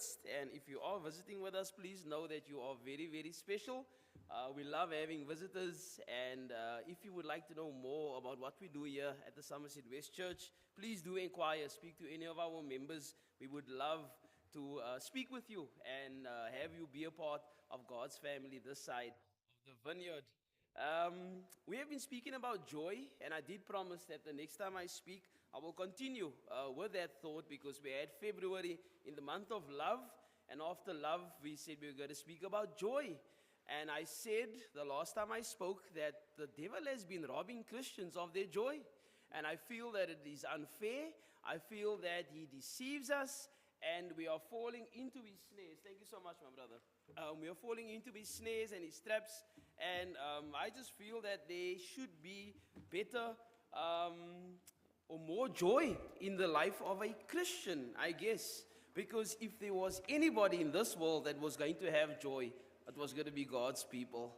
midst. And if you are visiting with us, please know that you are very, very special. We love having visitors. And if you would like to know more about what we do here at the Somerset West Church, please do inquire. Speak to any of our members. We would love to speak with you and have you be a part of God's family this side of the vineyard. We have been speaking about joy, and I did promise that the next time I speak, I will continue with that thought, because we had February in the month of love, and after love, we said we were going to speak about joy. And I said the last time I spoke that the devil has been robbing Christians of their joy, and I feel that it is unfair. I feel that he deceives us, and we are falling into his snares. Thank you so much, my brother. We are falling into his snares and his traps, and I just feel that there should be better or more joy in the life of a Christian, I guess. Because if there was anybody in this world that was going to have joy, it was going to be God's people.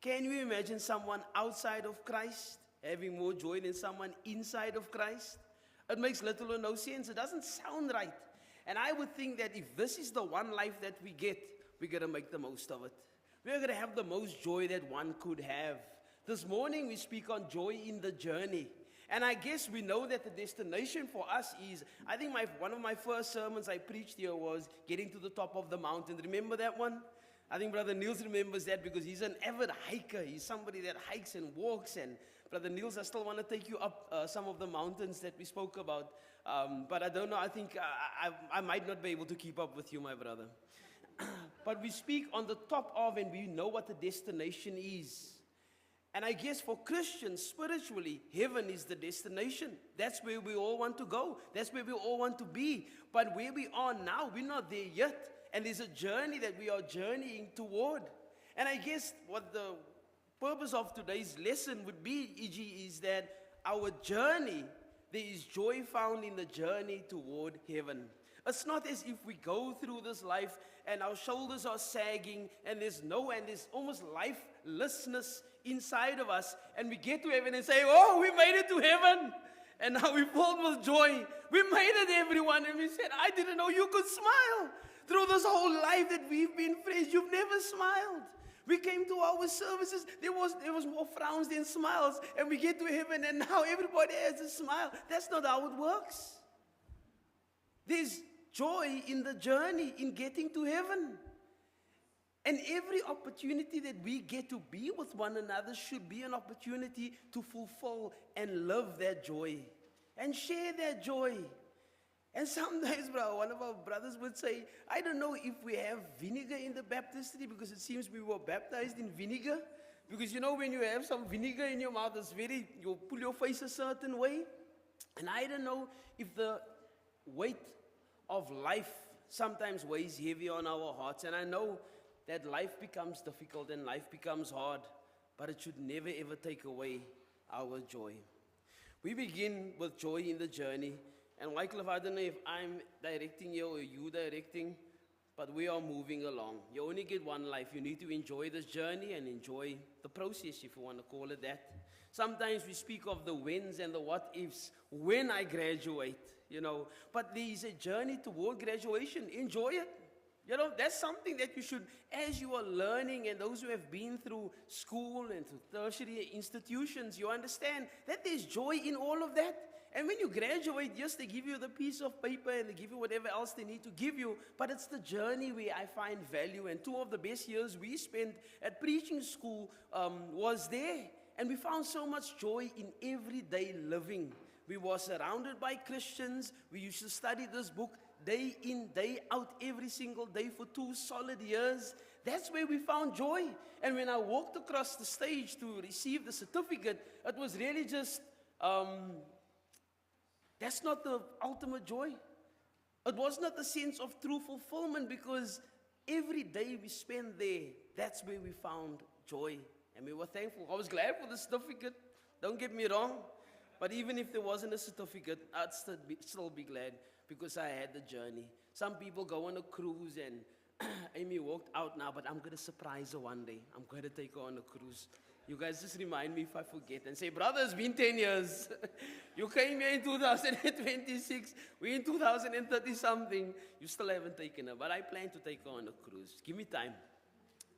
Can you imagine someone outside of Christ having more joy than someone inside of Christ? It makes little or no sense. It doesn't sound right. And I would think that if this is the one life that we get, we're going to make the most of it. We're going to have the most joy that one could have. This morning we speak on joy in the journey. And I guess we know that the destination for us is, I think one of my first sermons I preached here was getting to the top of the mountain. Remember that one? I think Brother Niels remembers that because he's an avid hiker. He's somebody that hikes and walks. And Brother Niels, I still want to take you up some of the mountains that we spoke about. But I don't know, I think I might not be able to keep up with you, my brother. But we speak on the top of, and we know what the destination is. And I guess for Christians, spiritually, heaven is the destination. That's where we all want to go. That's where we all want to be. But where we are now, we're not there yet. And there's a journey that we are journeying toward. And I guess what the purpose of today's lesson would be, E.G., is that our journey, there is joy found in the journey toward heaven. It's not as if we go through this life and our shoulders are sagging and there's almost lifelessness inside of us, and we get to heaven and say, oh, we made it to heaven, and now we're filled with joy. We made it, everyone. And we said, I didn't know you could smile. Through this whole life that we've been friends, you've never smiled. We came to our services, there was more frowns than smiles, and we get to heaven and now everybody has a smile. That's not how it works. There's joy in the journey, in getting to heaven. And every opportunity that we get to be with one another should be an opportunity to fulfill and love that joy and share that joy. And sometimes, one of our brothers would say, I don't know if we have vinegar in the baptistry, because it seems we were baptized in vinegar. Because when you have some vinegar in your mouth, you'll pull your face a certain way. And I don't know if the weight of life sometimes weighs heavy on our hearts. And I know that life becomes difficult and life becomes hard, but it should never ever take away our joy. We begin with joy in the journey. And Wycliffe, I don't know if I'm directing you or you directing, but we are moving along. You only get one life. You need to enjoy this journey and enjoy the process, if you want to call it that. Sometimes we speak of the whens and the what ifs. When I graduate, but there is a journey toward graduation. Enjoy it. That's something that you should, as you are learning, and those who have been through school and through tertiary institutions, you understand that there's joy in all of that. And when you graduate, yes, they give you the piece of paper and they give you whatever else they need to give you, but it's the journey where I find value. And 2 of the best years we spent at preaching school was there. And we found so much joy in everyday living. We were surrounded by Christians. We used to study this book day in, day out, every single day for 2 solid years. That's where we found joy. And when I walked across the stage to receive the certificate, it was really just, that's not the ultimate joy. It was not the sense of true fulfillment, because every day we spent there, that's where we found joy. And we were thankful. I was glad for the certificate. Don't get me wrong. But even if there wasn't a certificate, I'd still be glad, because I had the journey. Some people go on a cruise, and Amy walked out now, but I'm going to surprise her one day. I'm going to take her on a cruise. You guys just remind me if I forget and say, brother, it's been 10 years. You came here in 2026. We're in 2030 something. You still haven't taken her. But I plan to take her on a cruise. Give me time.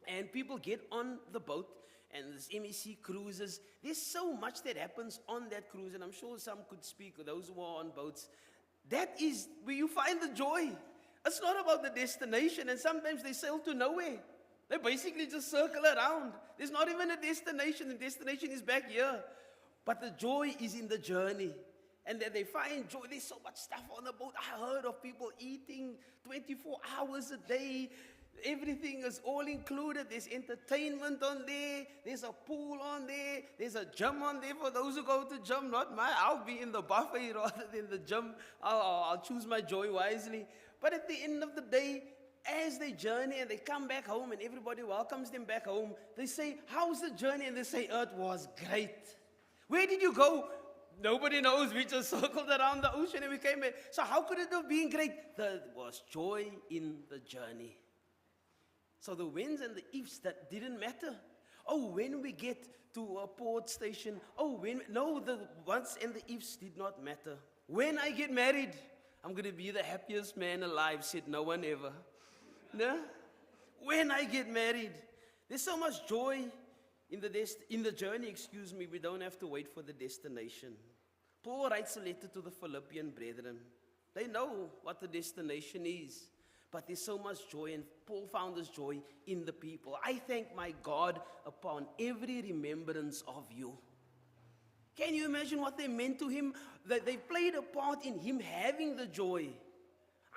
And people get on the boat and this MEC cruises. There's so much that happens on that cruise. And I'm sure some could speak, those who are on boats. That is where you find the joy. It's not about the destination. And sometimes they sail to nowhere. They basically just circle around. There's not even a destination. The destination is back here. But the joy is in the journey. And that they find joy. There's so much stuff on the boat. I heard of people eating 24 hours a day. Everything is all included. There's entertainment on there. There's a pool on there. There's a gym on there for those who go to gym. Not my. I'll be in the buffet rather than the gym. I'll choose my joy wisely. But at the end of the day, as they journey and they come back home and everybody welcomes them back home, they say, how's the journey? And they say, it was great. Where did you go? Nobody knows. We just circled around the ocean and we came back. So how could it have been great? There was joy in the journey. So the whens and the ifs, that didn't matter. Oh, when we get to a port station. No, the once and the ifs did not matter. When I get married, I'm going to be the happiest man alive, said no one ever. No? When I get married, there's so much joy in the journey, we don't have to wait for the destination. Paul writes a letter to the Philippian brethren. They know what the destination is, but there's so much joy, and Paul found this joy in the people. I thank my God upon every remembrance of you. Can you imagine what they meant to him? That they played a part in him having the joy.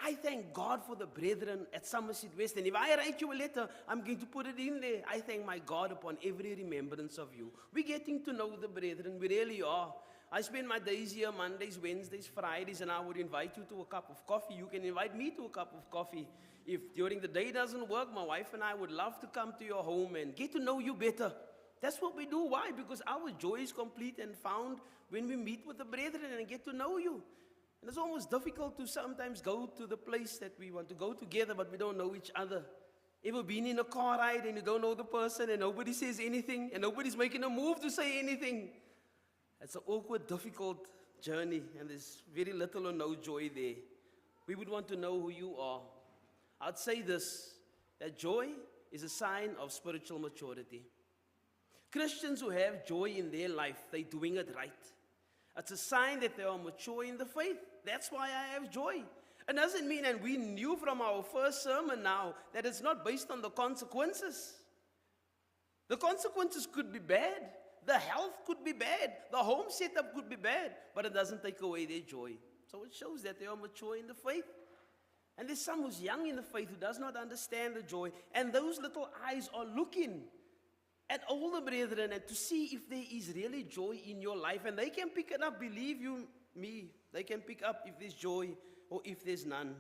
I thank God for the brethren at Somerset West. And if I write you a letter, I'm going to put it in there. I thank my God upon every remembrance of you. We're getting to know the brethren. We really are. I spend my days here, Mondays, Wednesdays, Fridays, and I would invite you to a cup of coffee. You can invite me to a cup of coffee. If during the day doesn't work, my wife and I would love to come to your home and get to know you better. That's what we do. Why? Because our joy is complete and found when we meet with the brethren and get to know you. And it's almost difficult to sometimes go to the place that we want to go together, but we don't know each other. Ever been in a car ride and you don't know the person and nobody says anything and nobody's making a move to say anything? It's an awkward, difficult journey, and there's very little or no joy there. We would want to know who you are. I'd say this, that joy is a sign of spiritual maturity. Christians who have joy in their life, they're doing it right. It's a sign that they are mature in the faith. That's why I have joy. It doesn't mean, and we knew from our first sermon now, that it's not based on the consequences. The consequences could be bad. The health could be bad. The home setup could be bad. But it doesn't take away their joy. So it shows that they are mature in the faith. And there's some who's young in the faith who does not understand the joy. And those little eyes are looking at all the brethren and to see if there is really joy in your life. And they can pick it up, believe you me. They can pick up if there's joy or if there's none.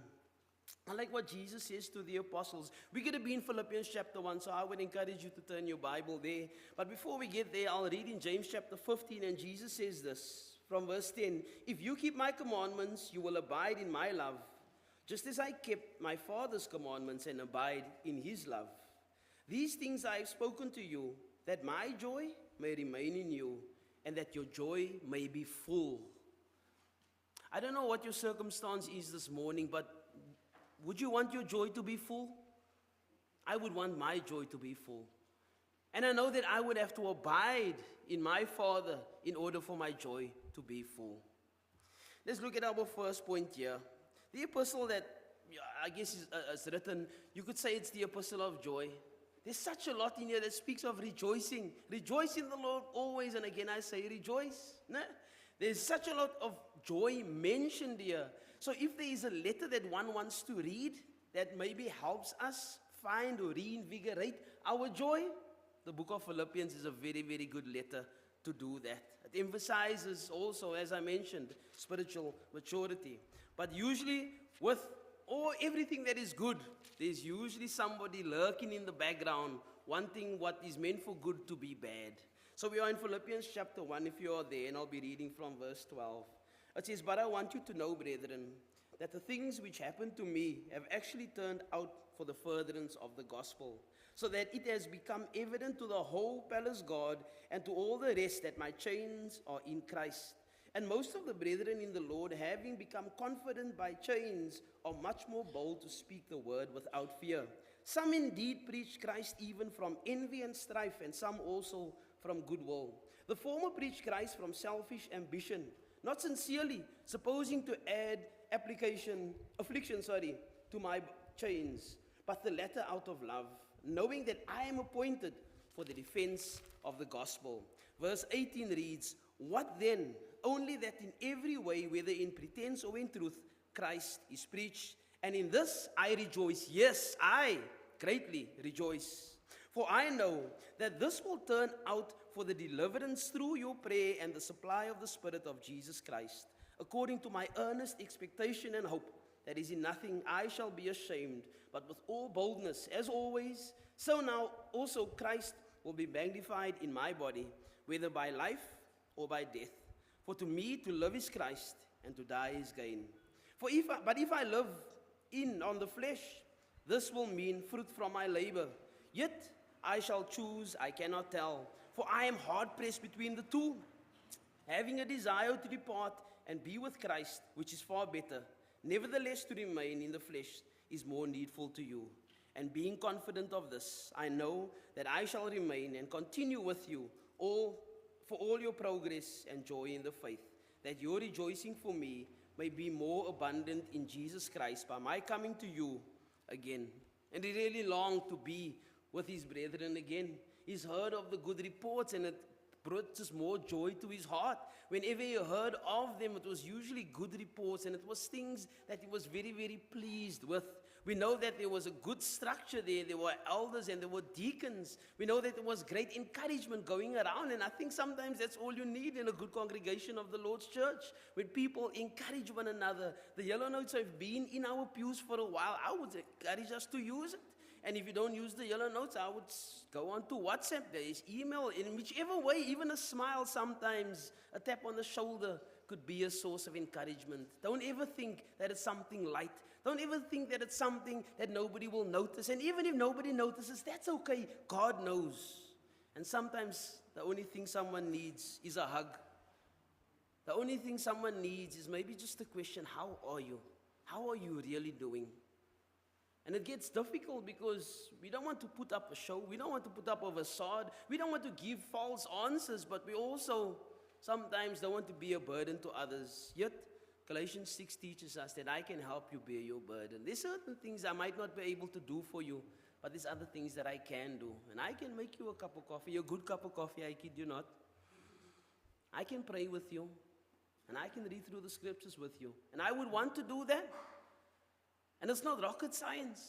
I like what Jesus says to the apostles. We're going to be in Philippians chapter 1, so I would encourage you to turn your Bible there. But before we get there, I'll read in James chapter 15, and Jesus says this from verse 10. If you keep my commandments, you will abide in my love, just as I kept my Father's commandments and abide in his love. These things I have spoken to you, that my joy may remain in you, and that your joy may be full. I don't know what your circumstance is this morning, but would you want your joy to be full? I would want my joy to be full. And I know that I would have to abide in my Father in order for my joy to be full. Let's look at our first point here. The epistle that I guess is written, you could say it's the epistle of joy. There's such a lot in here that speaks of rejoicing. Rejoice in the Lord always, and again I say rejoice. No? There's such a lot of joy mentioned here. So if there is a letter that one wants to read that maybe helps us find or reinvigorate our joy, the book of Philippians is a very, very good letter to do that. It emphasizes also, as I mentioned, spiritual maturity. But usually with everything that is good, there's usually somebody lurking in the background wanting what is meant for good to be bad. So we are in Philippians chapter 1, if you are there, and I'll be reading from verse 12. It says, but I want you to know, brethren, that the things which happened to me have actually turned out for the furtherance of the gospel, so that it has become evident to the whole palace guard and to all the rest that my chains are in Christ. And most of the brethren in the Lord, having become confident by chains, are much more bold to speak the word without fear. Some indeed preach Christ even from envy and strife, and some also from goodwill. The former preach Christ from selfish ambition, not sincerely, supposing to add affliction, to my chains, but the latter out of love, knowing that I am appointed for the defense of the gospel. Verse 18 reads, what then? Only that in every way, whether in pretense or in truth, Christ is preached. And in this I rejoice. Yes, I greatly rejoice. For I know that this will turn out for the deliverance through your prayer and the supply of the Spirit of Jesus Christ, according to my earnest expectation and hope, that is in nothing I shall be ashamed, but with all boldness, as always, so now also Christ will be magnified in my body, whether by life or by death. For to me to live is Christ, and to die is gain. But if I live on the flesh, this will mean fruit from my labor. Yet I shall choose, I cannot tell, for I am hard pressed between the two, having a desire to depart and be with Christ, which is far better. Nevertheless, to remain in the flesh is more needful to you. And being confident of this, I know that I shall remain and continue with you for all your progress and joy in the faith, that your rejoicing for me may be more abundant in Jesus Christ by my coming to you again. And he really longed to be with his brethren again. He's heard of the good reports, and it brought just more joy to his heart. Whenever he heard of them, it was usually good reports, and it was things that he was very, very pleased with. We know that there was a good structure there. There were elders and there were deacons. We know that there was great encouragement going around, and I think sometimes that's all you need in a good congregation of the Lord's church, when people encourage one another. The yellow notes have been in our pews for a while. I would encourage us to use it. And if you don't use the yellow notes, I would go on to WhatsApp. There is email. In whichever way, even a smile sometimes, a tap on the shoulder could be a source of encouragement. Don't ever think that it's something light. Don't ever think that it's something that nobody will notice. And even if nobody notices, that's okay. God knows. And sometimes the only thing someone needs is a hug. The only thing someone needs is maybe just a question, how are you? How are you really doing? And it gets difficult because we don't want to put up a show. We don't want to put up a facade. We don't want to give false answers, but we also sometimes don't want to be a burden to others. Yet, Galatians 6 teaches us that I can help you bear your burden. There's certain things I might not be able to do for you, but there's other things that I can do. And I can make you a cup of coffee, a good cup of coffee, I kid you not. I can pray with you, and I can read through the scriptures with you. And I would want to do that. And it's not rocket science.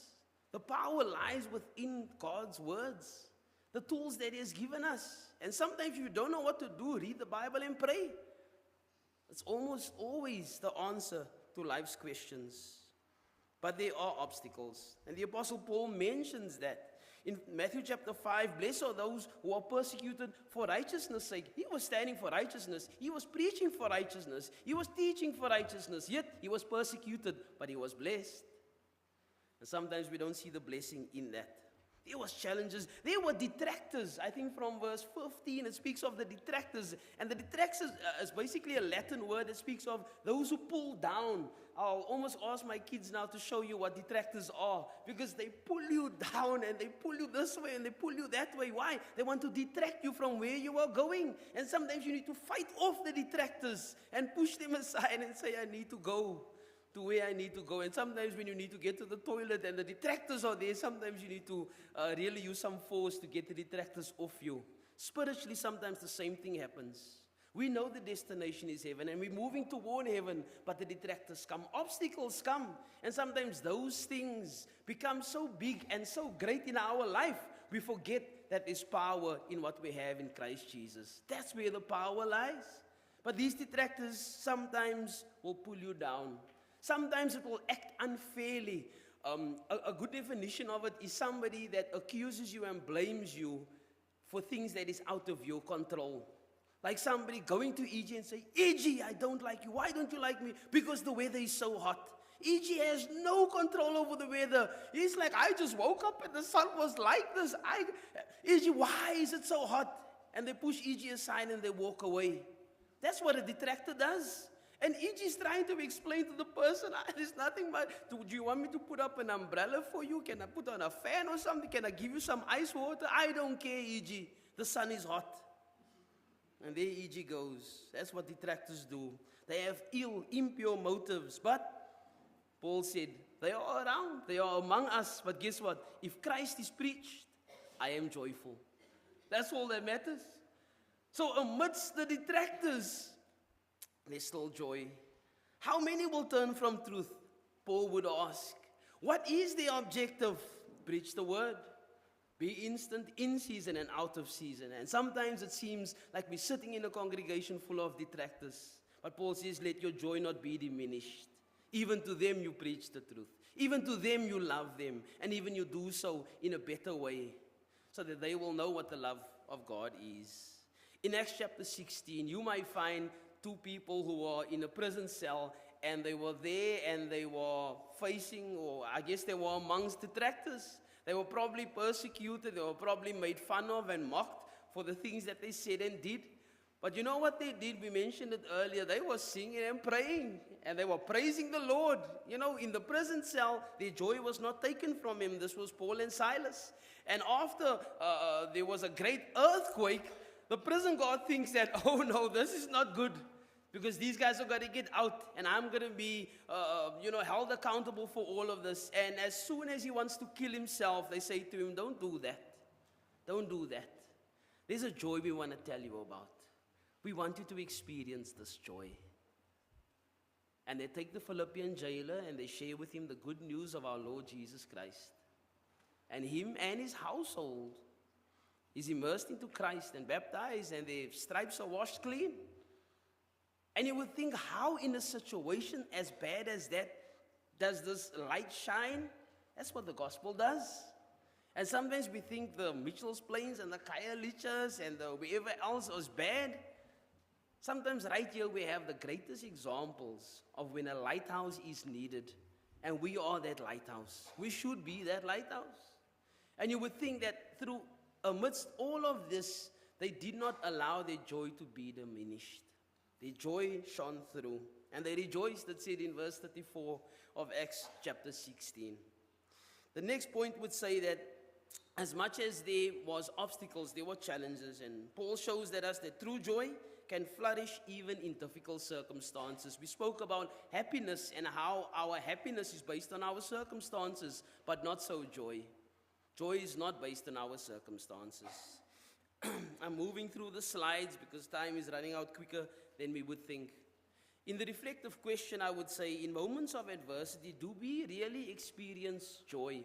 The power lies within God's words, the tools that He has given us. And sometimes if you don't know what to do, read the Bible and pray. It's almost always the answer to life's questions. But there are obstacles. And the Apostle Paul mentions that. In Matthew chapter 5, blessed are those who are persecuted for righteousness' sake. He was standing for righteousness. He was preaching for righteousness. He was teaching for righteousness. Yet he was persecuted, but he was blessed. And sometimes we don't see the blessing in that. There was challenges. There were detractors. I think from verse 15 it speaks of the detractors. And the detractors is basically a Latin word that speaks of those who pull down. I'll almost ask my kids now to show you what detractors are. Because they pull you down and they pull you this way and they pull you that way. Why? They want to detract you from where you are going. And sometimes you need to fight off the detractors and push them aside and say, I need to go to where I need to go. And sometimes when you need to get to the toilet and the detractors are there, sometimes you need to really use some force to get the detractors off you. Spiritually, sometimes the same thing happens. We know the destination is heaven and we're moving toward heaven, but the detractors come, obstacles come, and sometimes those things become so big and so great in our life, we forget that there's power in what we have in Christ Jesus. That's where the power lies. But these detractors sometimes will pull you down. Sometimes it will act unfairly. A good definition of it is somebody that accuses you and blames you for things that is out of your control. Like somebody going to EG and say, EG, I don't like you. Why don't you like me? Because the weather is so hot. E.G. has no control over the weather. He's like, I just woke up and the sun was like this. E.G., why is it so hot? And they push E.G. aside and they walk away. That's what a detractor does. And E.G. is trying to explain to the person, there's nothing but, do you want me to put up an umbrella for you? Can I put on a fan or something? Can I give you some ice water? I don't care, E.G. The sun is hot. And there E.G. goes. That's what detractors do. They have ill, impure motives. But Paul said, they are around. They are among us. But guess what? If Christ is preached, I am joyful. That's all that matters. So amidst the detractors, there's still joy. How many will turn from truth? Paul would ask. What is the objective? Preach the word. Be instant, in season and out of season. And sometimes it seems like we're sitting in a congregation full of detractors. But Paul says, let your joy not be diminished. Even to them you preach the truth. Even to them you love them. And even you do so in a better way, so that they will know what the love of God is. In Acts chapter 16, you might find two people who were in a prison cell, and they were there and they were facing, or I guess they were amongst detractors. They were probably persecuted, they were probably made fun of and mocked for the things that they said and did. But you know what they did? We mentioned it earlier. They were singing and praying, and they were praising the Lord. You know, in the prison cell, their joy was not taken from him. This was Paul and Silas. And after there was a great earthquake, the prison guard thinks that, oh no, this is not good, because these guys are going to get out, and I'm going to be, held accountable for all of this. And as soon as he wants to kill himself, they say to him, don't do that. Don't do that. There's a joy we want to tell you about. We want you to experience this joy. And they take the Philippian jailer and they share with him the good news of our Lord Jesus Christ. And him and his household is immersed into Christ and baptized, and their stripes are washed clean. And you would think, how in a situation as bad as that does this light shine? That's what the gospel does. And sometimes we think the Mitchell's Plains and the Khayelichas and the wherever else was bad. Sometimes right here we have the greatest examples of when a lighthouse is needed. And we are that lighthouse. We should be that lighthouse. And you would think that through amidst all of this, they did not allow their joy to be diminished. Their joy shone through. And they rejoiced, it said in verse 34 of Acts chapter 16. The next point would say that as much as there was obstacles, there were challenges. And Paul shows that us that true joy can flourish even in difficult circumstances. We spoke about happiness and how our happiness is based on our circumstances, but not so joy. Joy is not based on our circumstances. I'm moving through the slides because time is running out quicker than we would think. In the reflective question, I would say, in moments of adversity, do we really experience joy?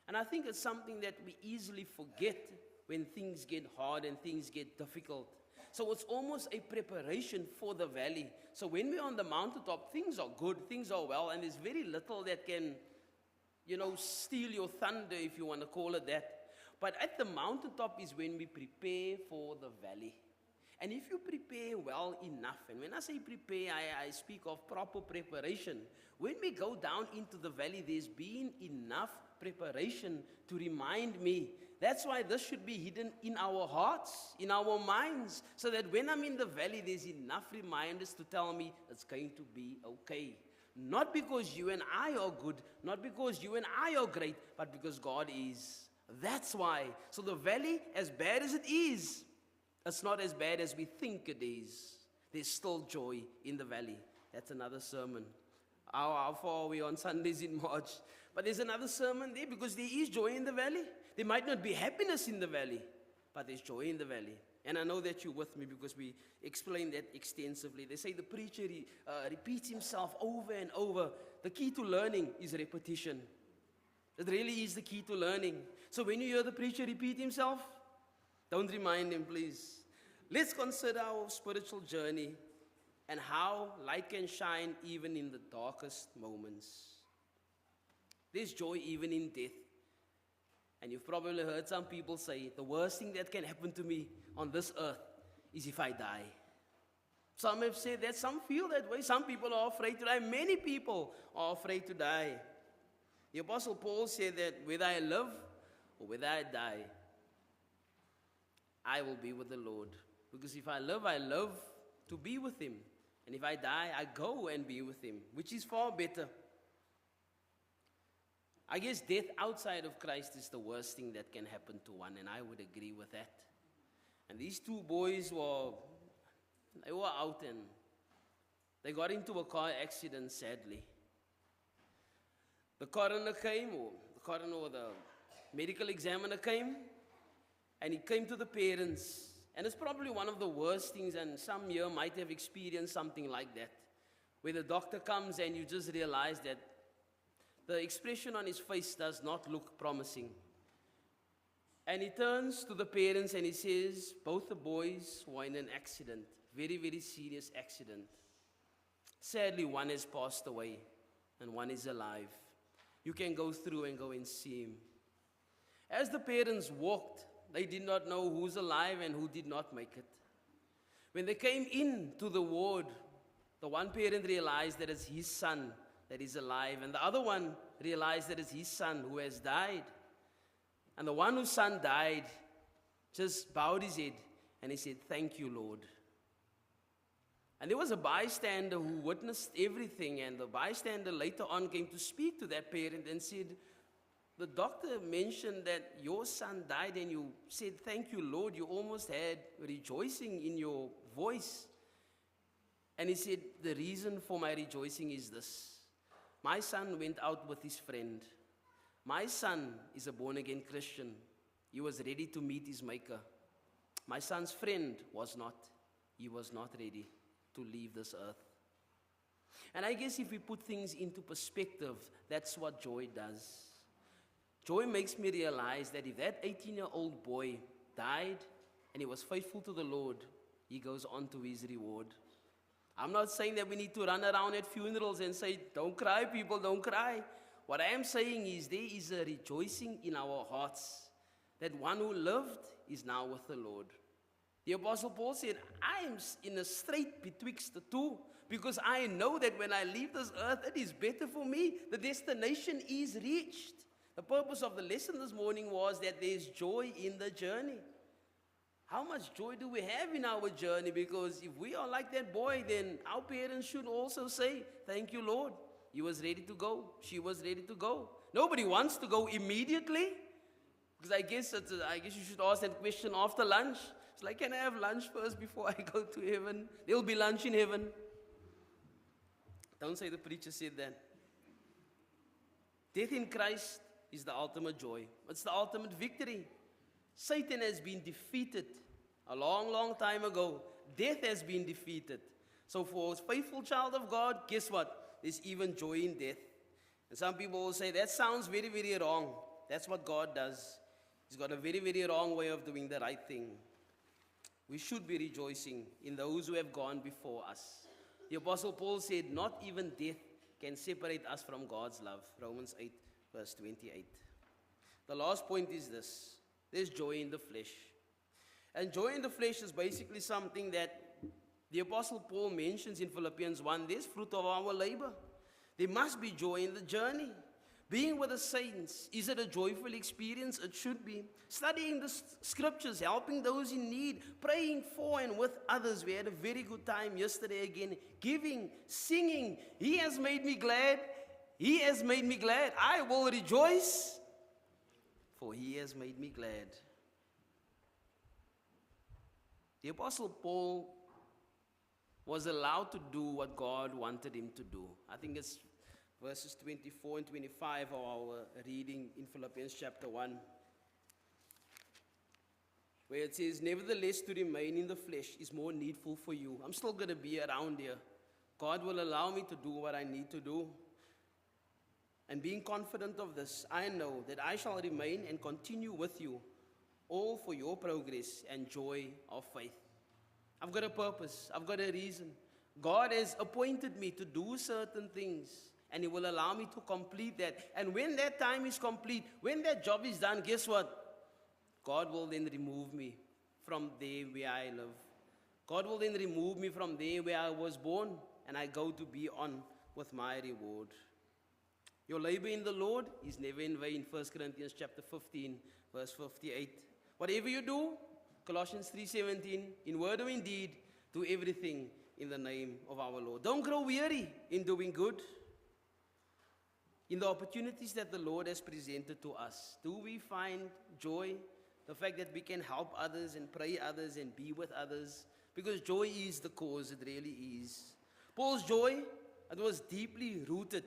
And I think it's something that we easily forget when things get hard and things get difficult. So it's almost a preparation for the valley. So when we're on the mountaintop, things are good, things are well, and there's very little that can, steal your thunder, if you want to call it that. But at the mountaintop is when we prepare for the valley. And if you prepare well enough, and when I say prepare, I speak of proper preparation. When we go down into the valley, there's been enough preparation to remind me. That's why this should be hidden in our hearts, in our minds, so that when I'm in the valley, there's enough reminders to tell me it's going to be okay. Not because you and I are good, not because you and I are great, but because God is. That's why. So the valley, as bad as it is, it's not as bad as we think it is. There's still joy in the valley. That's another sermon. How far are we on Sundays in March? But there's another sermon there because there is joy in the valley. There might not be happiness in the valley, but there's joy in the valley. And I know that you're with me because we explained that extensively. They say the preacher repeats himself over and over. The key to learning is repetition. It really is the key to learning. So when you hear the preacher repeat himself, don't remind him, please. Let's consider our spiritual journey and how light can shine even in the darkest moments. There's joy even in death. And you've probably heard some people say, the worst thing that can happen to me on this earth is if I die. Some have said that, some feel that way. Some people are afraid to die. Many people are afraid to die. The Apostle Paul said that whether I live or whether I die, I will be with the Lord. Because if I live to be with Him. And if I die, I go and be with Him, which is far better. I guess death outside of Christ is the worst thing that can happen to one, and I would agree with that. And these two boys were out and they got into a car accident, sadly. The coroner or the medical examiner came, and he came to the parents. And it's probably one of the worst things, and some here might have experienced something like that, where the doctor comes and you just realize that the expression on his face does not look promising. And he turns to the parents and he says, both the boys were in an accident, very, very serious accident. Sadly, one has passed away and one is alive. You can go through and go and see him. As the parents walked, they did not know who's alive and who did not make it. When they came into the ward, the one parent realized that it's his son that is alive, and the other one realized that it's his son who has died. And the one whose son died just bowed his head and he said, "Thank you, Lord." And there was a bystander who witnessed everything, and the bystander later on came to speak to that parent and said, "The doctor mentioned that your son died and you said, 'Thank you, Lord.' You almost had rejoicing in your voice." And he said, "The reason for my rejoicing is this. My son went out with his friend. My son is a born-again Christian. He was ready to meet his maker. My son's friend was not. He was not ready to leave this earth." And I guess if we put things into perspective, that's what joy does. Joy makes me realize that if that 18-year-old boy died and he was faithful to the Lord, he goes on to his reward. I'm not saying that we need to run around at funerals and say, "Don't cry, people, don't cry." What I am saying is there is a rejoicing in our hearts that one who lived is now with the Lord. The Apostle Paul said, "I am in a strait betwixt the two, because I know that when I leave this earth, it is better for me. The destination is reached." The purpose of the lesson this morning was that there's joy in the journey. How much joy do we have in our journey? Because if we are like that boy, then our parents should also say, "Thank you, Lord." He was ready to go. She was ready to go. Nobody wants to go immediately. Because I guess you should ask that question after lunch. It's like, can I have lunch first before I go to heaven? There will be lunch in heaven. Don't say the preacher said that. Death in Christ is the ultimate joy. It's the ultimate victory. Satan has been defeated a long, long time ago. Death has been defeated. So for a faithful child of God, guess what? There's even joy in death. And some people will say, that sounds very, very wrong. That's what God does. He's got a very, very wrong way of doing the right thing. We should be rejoicing in those who have gone before us. The Apostle Paul said, "Not even death can separate us from God's love." Romans 8, verse 28. The last point is this. There's joy in the flesh. And joy in the flesh is basically something that the Apostle Paul mentions in Philippians 1. There's fruit of our labor. There must be joy in the journey. Being with the saints, is it a joyful experience? It should be. Studying the scriptures, helping those in need, praying for and with others. We had a very good time yesterday again. Giving, singing. He has made me glad. He has made me glad. I will rejoice, for he has made me glad. The Apostle Paul was allowed to do what God wanted him to do. I think it's verses 24 and 25 of our reading in Philippians chapter 1, where it says, "Nevertheless, to remain in the flesh is more needful for you." I'm still going to be around here. God will allow me to do what I need to do. And being confident of this, I know that I shall remain and continue with you, all for your progress and joy of faith. I've got a purpose. I've got a reason. God has appointed me to do certain things, and he will allow me to complete that. And when that time is complete, when that job is done, guess what? God will then remove me from there where I live. God will then remove me from there where I was born, and I go to be on with my reward. Your labor in the Lord is never in vain. 1 Corinthians chapter 15, verse 58. Whatever you do, Colossians 3:17, in word or in deed, do everything in the name of our Lord. Don't grow weary in doing good. In the opportunities that the Lord has presented to us, do we find joy? The fact that we can help others and pray others and be with others, because joy is the cause, it really is. Paul's joy, it was deeply rooted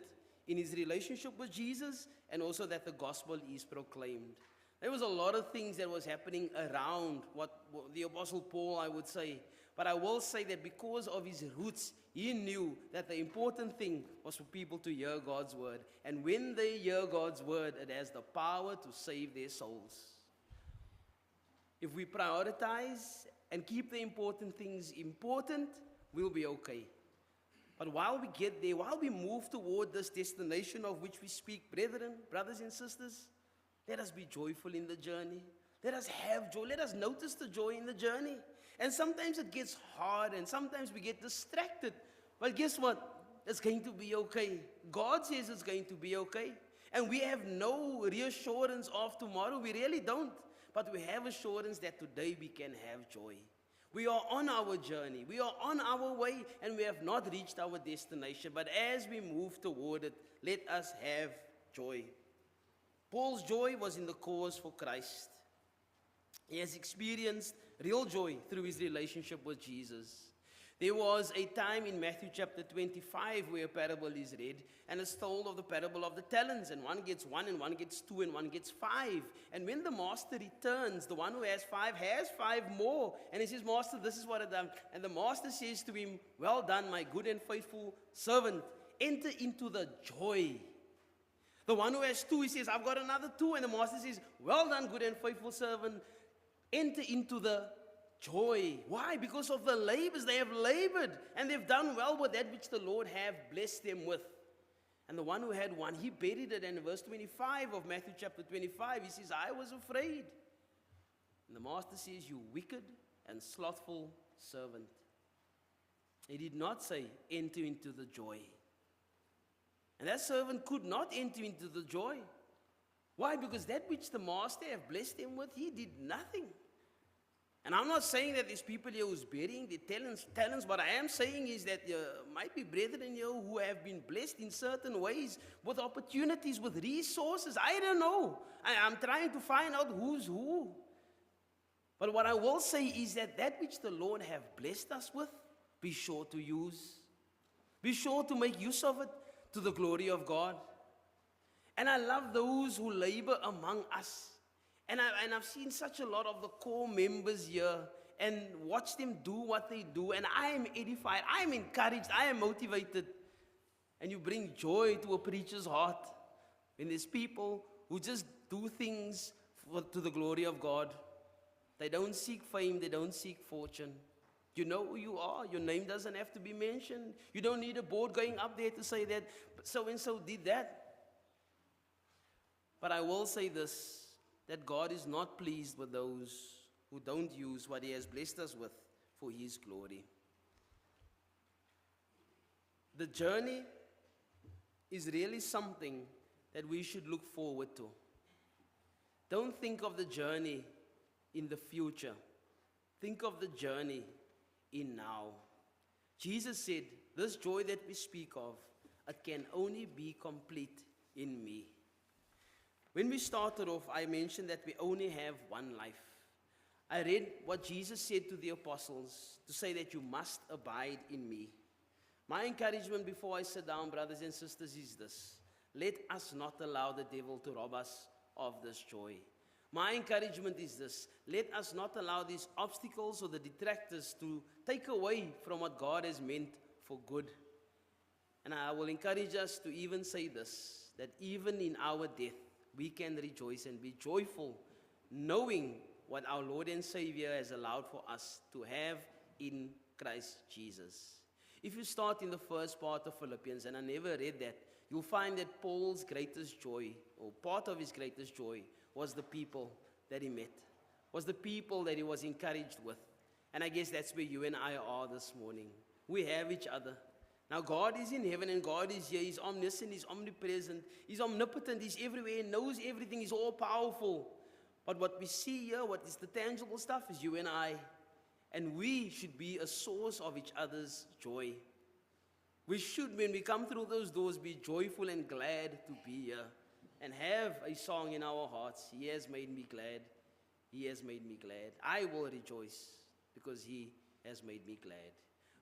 in his relationship with Jesus, and also that the gospel is proclaimed. There was a lot of things that was happening around what the Apostle Paul, I would say. But I will say that because of his roots, he knew that the important thing was for people to hear God's word. And when they hear God's word, it has the power to save their souls. If we prioritize and keep the important things important, we'll be okay. But while we get there, while we move toward this destination of which we speak, brethren, brothers and sisters, let us be joyful in the journey. Let us have joy. Let us notice the joy in the journey. And sometimes it gets hard and sometimes we get distracted. But guess what? It's going to be okay. God says it's going to be okay. And we have no reassurance of tomorrow. We really don't. But we have assurance that today we can have joy. We are on our journey. We are on our way and we have not reached our destination. But as we move toward it, let us have joy. Paul's joy was in the cause for Christ. He has experienced real joy through his relationship with Jesus. There was a time in Matthew chapter 25 where a parable is read, and it's told of the parable of the talents, and one gets one, and one gets two, and one gets five. And when the master returns, the one who has five more, and he says, Master, this is what I've done. And the master says to him, well done, my good and faithful servant. Enter into the joy. The one who has two, he says, I've got another two. And the master says, well done, good and faithful servant. Enter into the joy. Why? Because of the labors. They have labored and they've done well with that which the Lord have blessed them with. And the one who had one, he buried it. And in verse 25 of Matthew chapter 25, he says, I was afraid. And the master says, you wicked and slothful servant. He did not say, enter into the joy. And that servant could not enter into the joy. Why? Because that which the master have blessed him with, he did nothing. And I'm not saying that there's people here who's burying their talents. What I am saying is that there might be brethren here who have been blessed in certain ways, with opportunities, with resources. I don't know. I'm trying to find out who's who. But what I will say is that which the Lord have blessed us with, be sure to use. Be sure to make use of it to the glory of God. And I love those who labor among us. And I've seen such a lot of the core members here and watch them do what they do. And I am edified, I am encouraged, I am motivated. And you bring joy to a preacher's heart when there's people who just do things to the glory of God. They don't seek fame, they don't seek fortune. You know who you are. Your name doesn't have to be mentioned. You don't need a board going up there to say that so-and-so did that. But I will say this, that God is not pleased with those who don't use what He has blessed us with for His glory. The journey is really something that we should look forward to. Don't think of the journey in the future. Think of the journey in now. Jesus said, this joy that we speak of, it can only be complete in me. When we started off, I mentioned that we only have one life. I read what Jesus said to the apostles to say that you must abide in me. My encouragement before I sit down, brothers and sisters, is this. Let us not allow the devil to rob us of this joy. My encouragement is this. Let us not allow these obstacles or the detractors to take away from what God has meant for good. And I will encourage us to even say this, that even in our death, we can rejoice and be joyful, knowing what our Lord and Savior has allowed for us to have in Christ Jesus. If you start in the first part of Philippians, and I never read that, you'll find that Paul's greatest joy, or part of his greatest joy, was the people that he met, was the people that he was encouraged with. And I guess that's where you and I are this morning. We have each other. Now, God is in heaven and God is here. He's omniscient, He's omnipresent, He's omnipotent, He's everywhere, He knows everything, He's all powerful. But what we see here, what is the tangible stuff, is you and I. And we should be a source of each other's joy. We should, when we come through those doors, be joyful and glad to be here. And have a song in our hearts. He has made me glad. He has made me glad. I will rejoice because He has made me glad.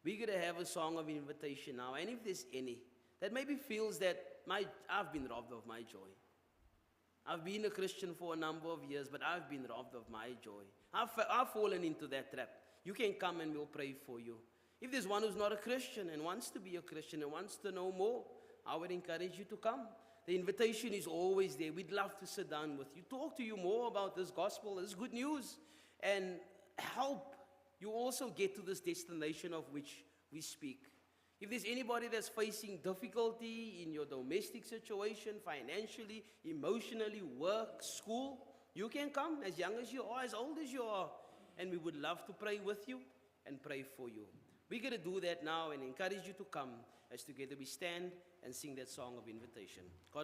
We're going to have a song of invitation now. And if there's any that maybe feels that I've been robbed of my joy. I've been a Christian for a number of years, but I've been robbed of my joy. I've fallen into that trap. You can come and we'll pray for you. If there's one who's not a Christian and wants to be a Christian and wants to know more, I would encourage you to come. The invitation is always there. We'd love to sit down with you, talk to you more about this gospel, this good news, and help you also get to this destination of which we speak. If there's anybody that's facing difficulty in your domestic situation, financially, emotionally, work, school, you can come as young as you are, as old as you are, and we would love to pray with you and pray for you. We're going to do that now and encourage you to come as together we stand and sing that song of invitation. God